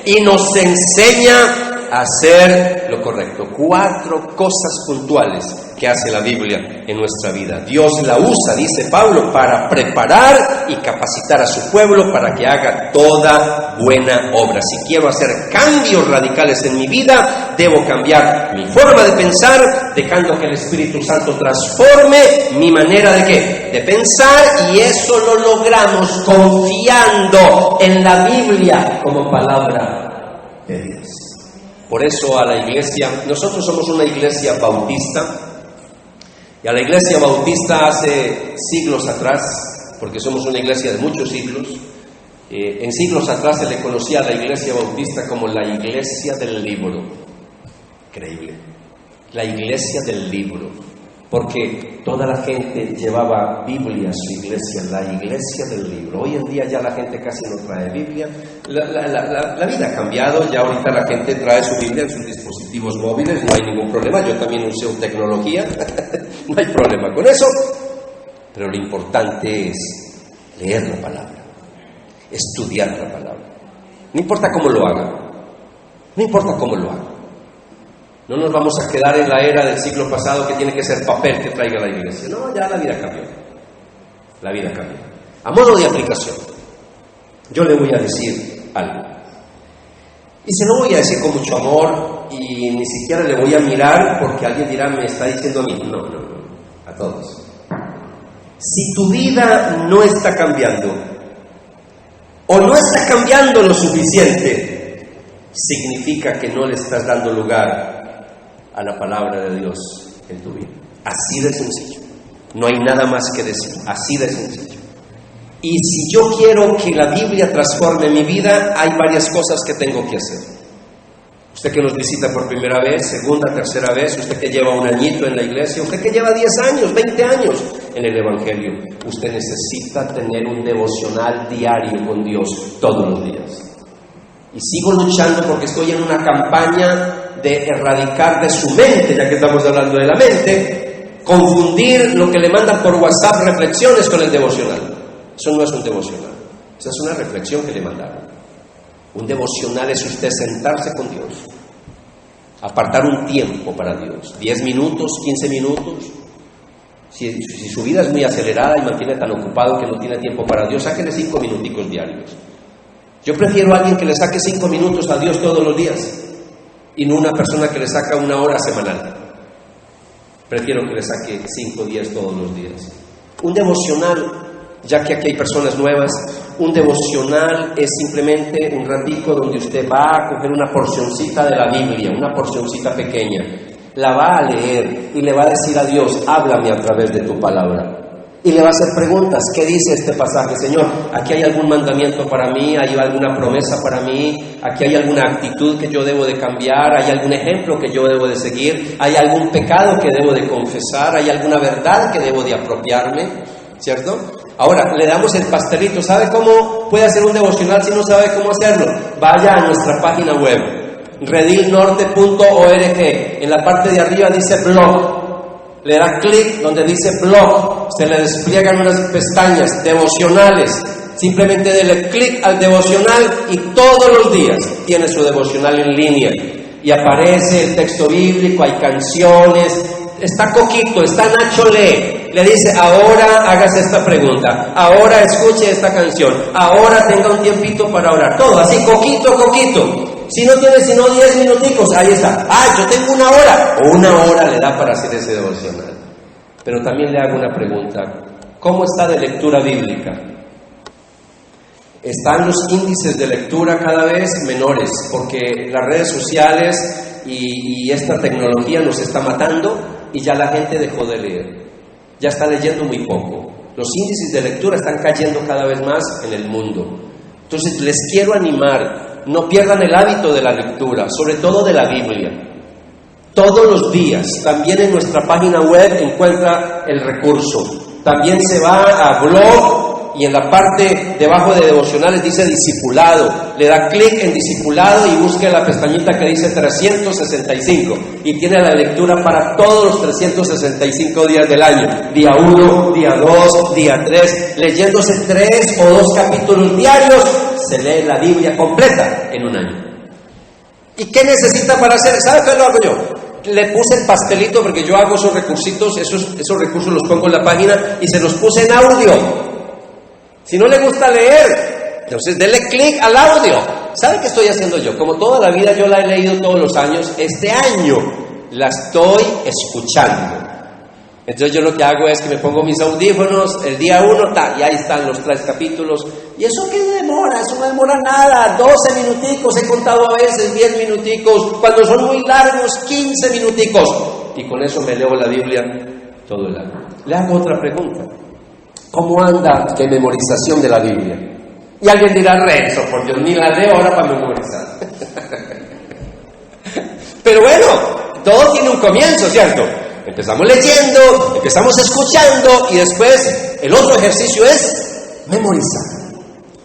Y nos enseña a hacer lo correcto. 4 cosas puntuales que hace la Biblia en nuestra vida. Dios la usa, dice Pablo, para preparar y capacitar a su pueblo para que haga toda buena obra. Si quiero hacer cambios radicales en mi vida, debo cambiar mi forma de pensar, dejando que el Espíritu Santo transforme mi manera de ¿qué? De pensar, y eso lo logramos confiando en la Biblia como palabra de Dios. Por eso a la iglesia, nosotros somos una iglesia bautista, y a la iglesia bautista hace siglos atrás, porque somos una iglesia de muchos siglos, en siglos atrás se le conocía a la iglesia bautista como la iglesia del libro. Increíble. La iglesia del libro. Porque toda la gente llevaba Biblia a su iglesia, la iglesia del libro. Hoy en día ya la gente casi no trae Biblia. La vida ha cambiado, ya ahorita la gente trae su Biblia en sus dispositivos móviles, no hay ningún problema. Yo también uso tecnología, no hay problema con eso. Pero lo importante es leer la palabra, estudiar la palabra. No importa cómo lo haga, no importa cómo lo haga. No nos vamos a quedar en la era del siglo pasado que tiene que ser papel que traiga la iglesia. No, ya la vida cambió. La vida cambió. A modo de aplicación, yo le voy a decir algo. Y se lo voy a decir con mucho amor y ni siquiera le voy a mirar porque alguien dirá, me está diciendo a mí. No, a todos. Si tu vida no está cambiando o no está cambiando lo suficiente, significa que no le estás dando lugar a la palabra de Dios en tu vida. Así de sencillo. No hay nada más que decir. Así de sencillo. Y si yo quiero que la Biblia transforme mi vida, hay varias cosas que tengo que hacer. Usted que nos visita por primera vez, segunda, tercera vez, usted que lleva un añito en la iglesia, usted que lleva 10 años, 20 años en el Evangelio, usted necesita tener un devocional diario con Dios todos los días. Y sigo luchando porque estoy en una campaña de erradicar de su mente, ya que estamos hablando de la mente, confundir lo que le mandan por WhatsApp, reflexiones, con el devocional. Eso no es un devocional, esa es una reflexión que le mandaron. Un devocional es usted sentarse con Dios, apartar un tiempo para Dios, 10 minutos, 15 minutos. Si su vida es muy acelerada y mantiene tan ocupado que no tiene tiempo para Dios, sáquele 5 minuticos diarios. Yo prefiero a alguien que le saque 5 minutos a Dios todos los días y no una persona que le saca 1 hora semanal. Prefiero que le saque 5 o 10 todos los días. Un devocional, ya que aquí hay personas nuevas, un devocional es simplemente un ratico donde usted va a coger una porcioncita de la Biblia, una porcioncita pequeña, la va a leer y le va a decir a Dios, háblame a través de tu palabra. Y le va a hacer preguntas. ¿Qué dice este pasaje? Señor, aquí hay algún mandamiento para mí, hay alguna promesa para mí, aquí hay alguna actitud que yo debo de cambiar, hay algún ejemplo que yo debo de seguir, hay algún pecado que debo de confesar, hay alguna verdad que debo de apropiarme, ¿cierto? Ahora, le damos el pastelito. ¿Sabe cómo puede hacer un devocional si no sabe cómo hacerlo? Vaya a nuestra página web, redilnorte.org. En la parte de arriba dice blog. Le da clic donde dice blog, se le despliegan unas pestañas, devocionales. Simplemente dele clic al devocional y todos los días tiene su devocional en línea. Y aparece el texto bíblico, hay canciones, está Coquito, está Nacho Lee. Le dice, ahora hágase esta pregunta, ahora escuche esta canción, ahora tenga un tiempito para orar. Todo así, Coquito. Si no tiene sino 10 minuticos, ahí está. Yo tengo 1 hora. 1 hora le da para hacer ese devocional. Pero también le hago una pregunta. ¿Cómo está de lectura bíblica? Están los índices de lectura cada vez menores, porque las redes sociales y esta tecnología nos está matando y ya la gente dejó de leer, ya está leyendo muy poco. Los índices de lectura están cayendo cada vez más en el mundo. Entonces les quiero animar, no pierdan el hábito de la lectura, sobre todo de la Biblia. Todos los días, también en nuestra página web encuentra el recurso. También se va a blog y en la parte debajo de devocionales dice discipulado. Le da clic en discipulado y busque la pestañita que dice 365 y tiene la lectura para todos los 365 días del año. Día 1, día 2, día 3, leyéndose 3 o 2 capítulos diarios, se lee la Biblia completa en un año. ¿Y qué necesita para hacer? ¿Sabe qué lo hago yo? Le puse el pastelito porque yo hago esos recursitos, esos recursos los pongo en la página y se los puse en audio. Si no le gusta leer, entonces dele clic al audio. ¿Sabe qué estoy haciendo yo? Como toda la vida yo la he leído todos los años, este año la estoy escuchando. Entonces yo lo que hago es que me pongo mis audífonos, el día 1, y ahí están los 3 capítulos. ¿Y eso qué demora? Eso no demora nada, 12 minuticos, he contado a veces 10 minuticos, cuando son muy largos, 15 minuticos. Y con eso me leo la Biblia todo el año. Le hago otra pregunta. ¿Cómo anda de memorización de la Biblia? Y alguien dirá, Renzo, por Dios, ni la leo ahora para memorizar. Pero bueno, todo tiene un comienzo, ¿cierto? Empezamos leyendo, empezamos escuchando y después el otro ejercicio es memorizar.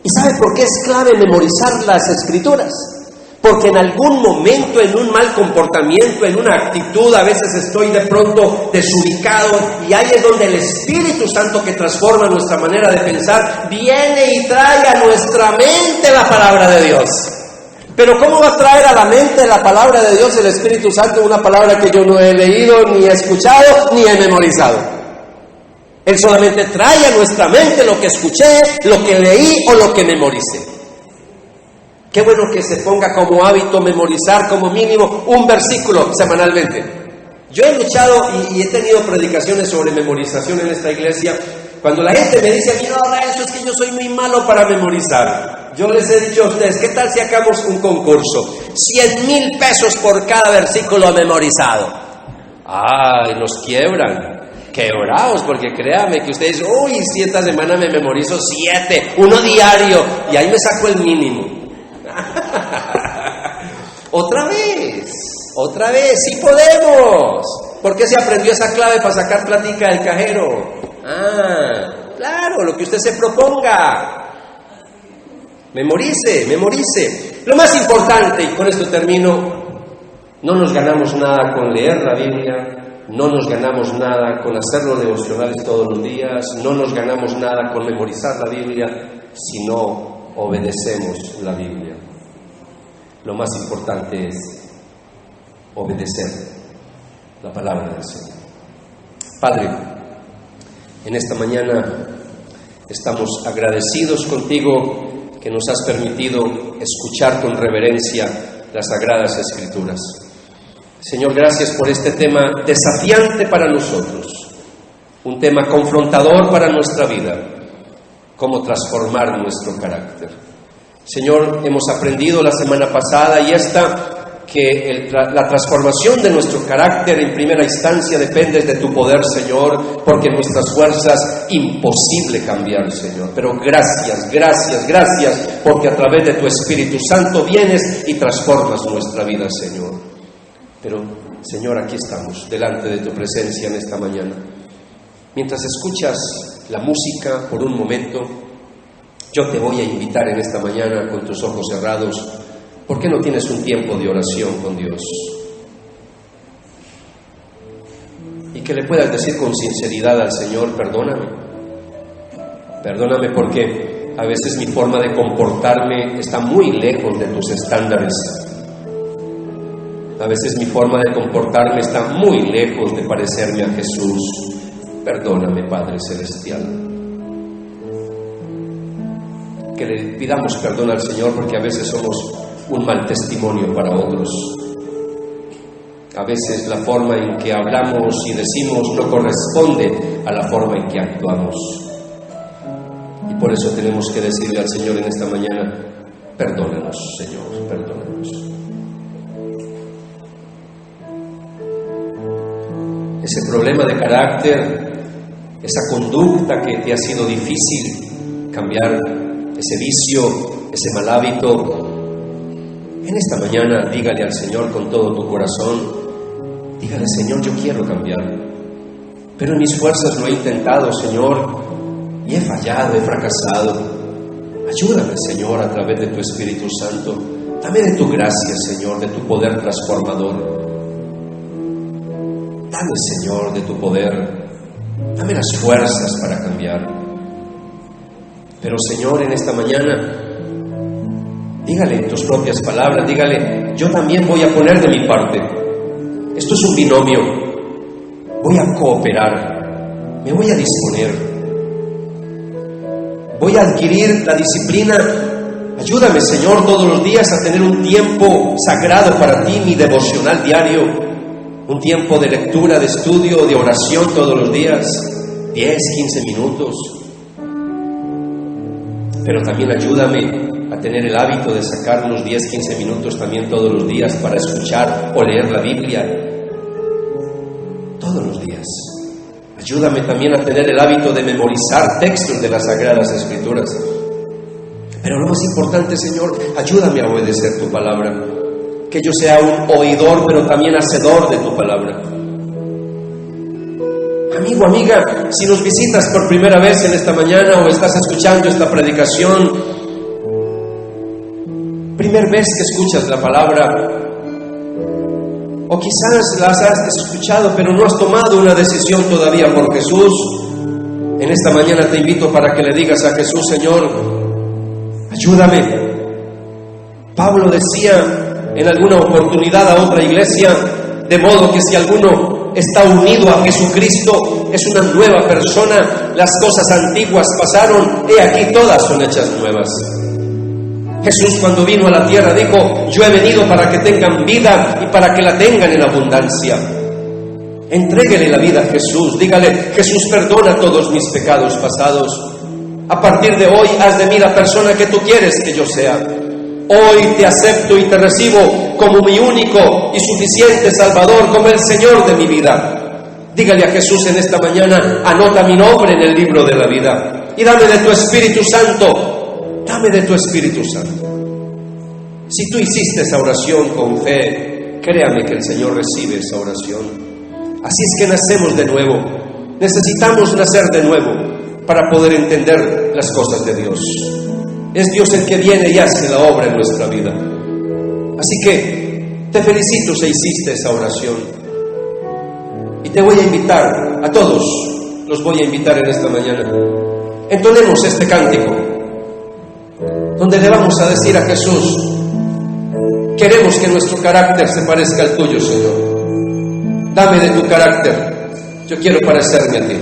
¿Y sabe por qué es clave memorizar las Escrituras? Porque en algún momento, en un mal comportamiento, en una actitud, a veces estoy de pronto desubicado y ahí es donde el Espíritu Santo que transforma nuestra manera de pensar viene y trae a nuestra mente la palabra de Dios. Pero ¿cómo va a traer a la mente la palabra de Dios el Espíritu Santo, una palabra que yo no he leído, ni he escuchado, ni he memorizado? Él solamente trae a nuestra mente lo que escuché, lo que leí o lo que memoricé. Qué bueno que se ponga como hábito memorizar como mínimo un versículo semanalmente. Yo he luchado y he tenido predicaciones sobre memorización en esta iglesia. Cuando la gente me dice, mira, eso es que yo soy muy malo para memorizar. Yo les he dicho a ustedes, ¿qué tal si hagamos un concurso? 100,000 pesos por cada versículo memorizado. ¡Ay, nos quiebran! Quebrados, porque créame que ustedes dicen, uy, si esta semana me memorizo 7, uno diario, y ahí me saco el mínimo. Otra vez, sí podemos. ¿Por qué se aprendió esa clave para sacar plática del cajero? Claro, lo que usted se proponga. Memorice. Lo más importante, y con esto termino, no nos ganamos nada con leer la Biblia, no nos ganamos nada con hacer los devocionales todos los días, no nos ganamos nada con memorizar la Biblia, si no obedecemos la Biblia. Lo más importante es obedecer la palabra del Señor. Padre, en esta mañana estamos agradecidos contigo que nos has permitido escuchar con reverencia las Sagradas Escrituras. Señor, gracias por este tema desafiante para nosotros, un tema confrontador para nuestra vida, cómo transformar nuestro carácter. Señor, hemos aprendido la semana pasada y que la transformación de nuestro carácter en primera instancia depende de tu poder, Señor, porque en nuestras fuerzas imposible cambiar, Señor. Pero gracias, porque a través de tu Espíritu Santo vienes y transformas nuestra vida, Señor. Pero, Señor, aquí estamos, delante de tu presencia en esta mañana. Mientras escuchas la música por un momento, yo te voy a invitar en esta mañana con tus ojos cerrados. ¿Por qué no tienes un tiempo de oración con Dios? Y que le puedas decir con sinceridad al Señor, perdóname porque a veces mi forma de comportarme está muy lejos de tus estándares. A veces mi forma de comportarme está muy lejos de parecerme a Jesús. Perdóname, Padre Celestial. Que le pidamos perdón al Señor porque a veces somos un mal testimonio para otros. A veces la forma en que hablamos y decimos no corresponde a la forma en que actuamos. Y por eso tenemos que decirle al Señor en esta mañana, perdónanos, Señor, perdónanos. ese problema de carácter, esa conducta que te ha sido difícil cambiar, ese vicio, ese mal hábito. En esta mañana dígale al Señor con todo tu corazón, dígale: Señor, yo quiero cambiar, pero en mis fuerzas lo he intentado, Señor, y he fallado, he fracasado. Ayúdame, Señor, a través de tu Espíritu Santo. Dame de tu gracia, Señor, de tu poder transformador. Dame, Señor, de tu poder. Dame las fuerzas para cambiar. Pero, Señor, en esta mañana, dígale en tus propias palabras, dígale: yo también voy a poner de mi parte. Esto es un binomio. Voy a cooperar. Me voy a disponer. Voy a adquirir la disciplina. Ayúdame, Señor, todos los días a tener un tiempo sagrado para ti, mi devocional diario. Un tiempo de lectura, de estudio, de oración todos los días. 10, 15 minutos. Pero también ayúdame a tener el hábito de sacar unos 10, 15 minutos también todos los días para escuchar o leer la Biblia. Todos los días. Ayúdame también a tener el hábito de memorizar textos de las Sagradas Escrituras. Pero lo más importante, Señor, ayúdame a obedecer tu palabra. Que yo sea un oidor, pero también hacedor de tu palabra. Amigo, amiga, si nos visitas por primera vez en esta mañana o estás escuchando esta predicación, primera vez que escuchas la palabra, o quizás las has escuchado pero no has tomado una decisión todavía por Jesús, en esta mañana te invito para que le digas a Jesús: Señor, ayúdame. Pablo decía en alguna oportunidad a otra iglesia, de modo que si alguno está unido a Jesucristo, es una nueva persona, las cosas antiguas pasaron, he aquí todas son hechas nuevas. Jesús, cuando vino a la tierra, dijo: yo he venido para que tengan vida y para que la tengan en abundancia. Entréguele la vida a Jesús. Dígale: Jesús, perdona todos mis pecados pasados. A partir de hoy, haz de mí la persona que tú quieres que yo sea. Hoy te acepto y te recibo como mi único y suficiente Salvador, como el Señor de mi vida. Dígale a Jesús en esta mañana: anota mi nombre en el libro de la vida y dame de tu Espíritu Santo. Dame de tu Espíritu Santo. Si tú hiciste esa oración con fe, créame que el Señor recibe esa oración. Así es que nacemos de nuevo. Necesitamos nacer de nuevo para poder entender las cosas de Dios. Es Dios el que viene y hace la obra en nuestra vida. Así que te felicito si hiciste esa oración. Y te voy a invitar, a todos los voy a invitar en esta mañana. Entonemos este cántico, donde le vamos a decir a Jesús: queremos que nuestro carácter se parezca al tuyo, Señor. Dame de tu carácter, yo quiero parecerme a ti.